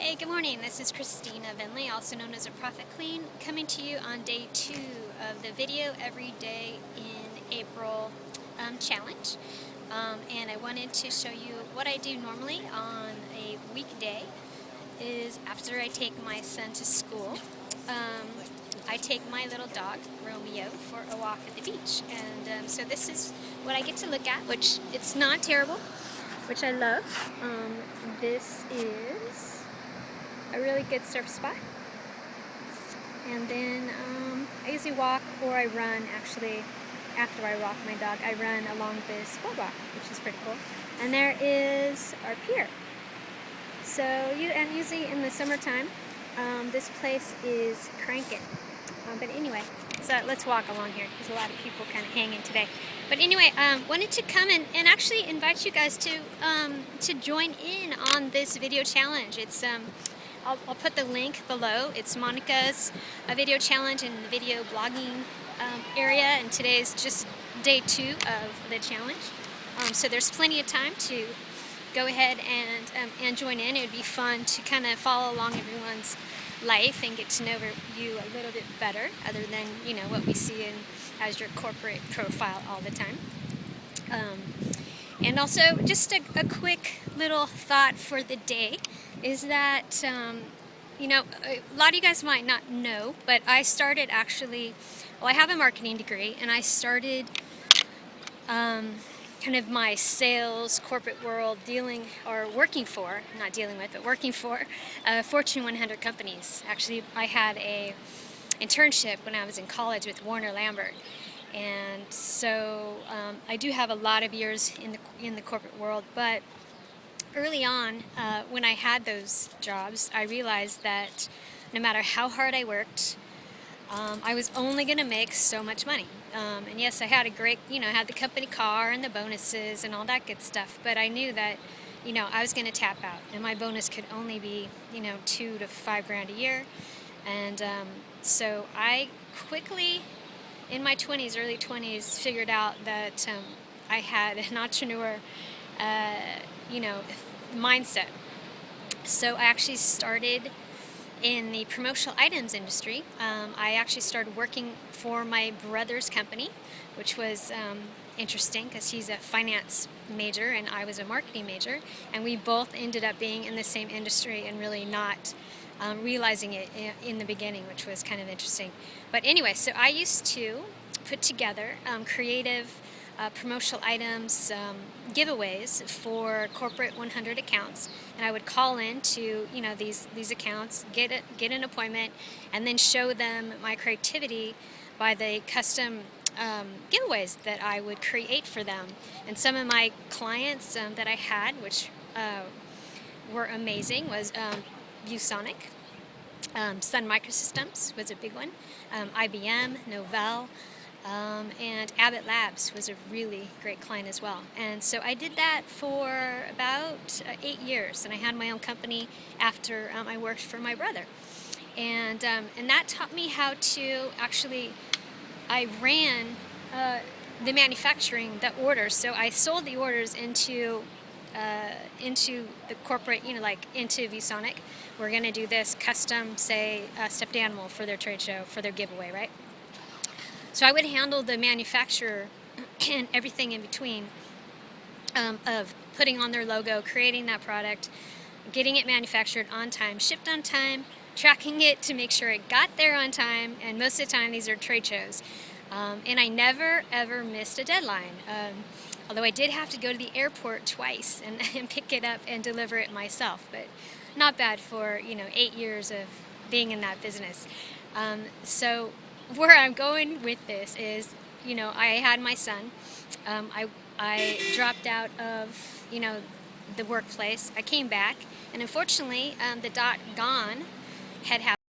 Hey, good morning. This is Christina Vendley, also known as a Prophet Queen, coming to you on day 2 of the Video Every Day in April challenge. And I wanted to show you what I do normally on a weekday is after I take my son to school. I take my little dog, Romeo, for a walk at the beach. And so this is what I get to look at, which it's not terrible, which I love. This is a really good surf spot. And then I usually walk or I run, actually, after I walk my dog, I run along this boardwalk, which is pretty cool. And there is our pier. So, and usually in the summertime, this place is cranking. But anyway, so let's walk along here. There's a lot of people kind of hanging today. But anyway, wanted to come and actually invite you guys to join in on this video challenge. It's I'll put the link below. It's Monica's video challenge in the video blogging area, and today's just day 2 of the challenge. So there's plenty of time to go ahead and join in. It would be fun to kind of follow along everyone's life and get to know you a little bit better, other than what we see as your corporate profile all the time. And also, just a quick little thought for the day is that, a lot of you guys might not know, but I started actually, I have a marketing degree, and I started kind of my sales corporate world working for Fortune 100 companies. Actually, I had a internship when I was in college with Warner Lambert. And so I do have a lot of years in the corporate world, but early on, when I had those jobs, I realized that no matter how hard I worked, I was only going to make so much money. And yes, I had a great, I had the company car and the bonuses and all that good stuff, but I knew that, I was going to tap out, and my bonus could only be, $2,000 to $5,000 a year. And so I quickly, in my 20s, early 20s, figured out that I had an entrepreneur, mindset. So I actually started in the promotional items industry. I actually started working for my brother's company, which was interesting because he's a finance major and I was a marketing major, and we both ended up being in the same industry and really not realizing it in the beginning, which was kind of interesting. But anyway, so I used to put together creative promotional items, giveaways for corporate 100 accounts, and I would call in to these accounts, get an appointment, and then show them my creativity by the custom giveaways that I would create for them. And some of my clients that I had, which were amazing, was ViewSonic, Sun Microsystems was a big one, IBM, Novell, and Abbott Labs was a really great client as well. And so I did that for about 8 years, and I had my own company after I worked for my brother. And that taught me how to actually, I ran the manufacturing, the orders. So I sold the orders into the corporate, into ViewSonic. We're going to do this custom, say, stuffed animal for their trade show, for their giveaway, right? So I would handle the manufacturer and everything in between of putting on their logo, creating that product, getting it manufactured on time, shipped on time, tracking it to make sure it got there on time, and most of the time these are trade shows. And I never, ever missed a deadline. Although I did have to go to the airport twice and pick it up and deliver it myself, but not bad for 8 years of being in that business. So where I'm going with this is, I had my son. I dropped out of the workplace. I came back, and unfortunately, the .gone had happened.